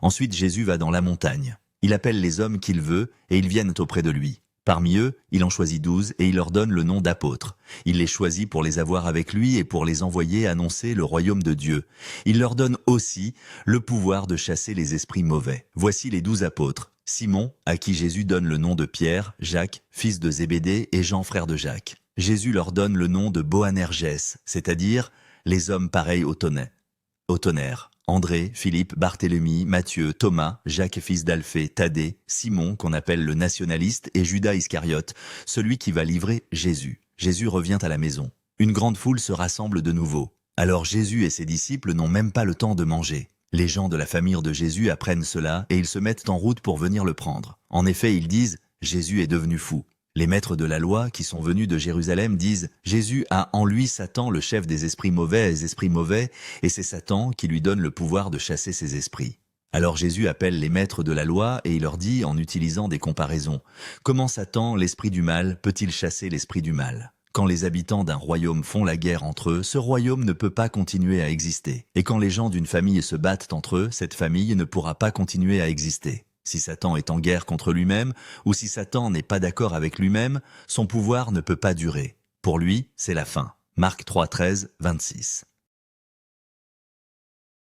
Ensuite, Jésus va dans la montagne. Il appelle les hommes qu'il veut et ils viennent auprès de lui. Parmi eux, il en choisit 12 et il leur donne le nom d'apôtres. Il les choisit pour les avoir avec lui et pour les envoyer annoncer le royaume de Dieu. Il leur donne aussi le pouvoir de chasser les esprits mauvais. Voici les 12 apôtres. Simon, à qui Jésus donne le nom de Pierre, Jacques, fils de Zébédée, et Jean, frère de Jacques. Jésus leur donne le nom de Boanerges, c'est-à-dire les hommes pareils au tonnerre. André, Philippe, Barthélemy, Matthieu, Thomas, Jacques fils d'Alphée, Thaddée, Simon qu'on appelle le nationaliste et Judas Iscariote, celui qui va livrer Jésus. Jésus revient à la maison. Une grande foule se rassemble de nouveau. Alors Jésus et ses disciples n'ont même pas le temps de manger. Les gens de la famille de Jésus apprennent cela et ils se mettent en route pour venir le prendre. En effet, ils disent « Jésus est devenu fou ». Les maîtres de la loi, qui sont venus de Jérusalem, disent « Jésus a en lui Satan, le chef des esprits mauvais, et c'est Satan qui lui donne le pouvoir de chasser ces esprits. » Alors Jésus appelle les maîtres de la loi et il leur dit, en utilisant des comparaisons, « Comment Satan, l'esprit du mal, peut-il chasser l'esprit du mal ? Quand les habitants d'un royaume font la guerre entre eux, ce royaume ne peut pas continuer à exister. Et quand les gens d'une famille se battent entre eux, cette famille ne pourra pas continuer à exister. » Si Satan est en guerre contre lui-même, ou si Satan n'est pas d'accord avec lui-même, son pouvoir ne peut pas durer. Pour lui, c'est la fin. Marc 3, 13, 26.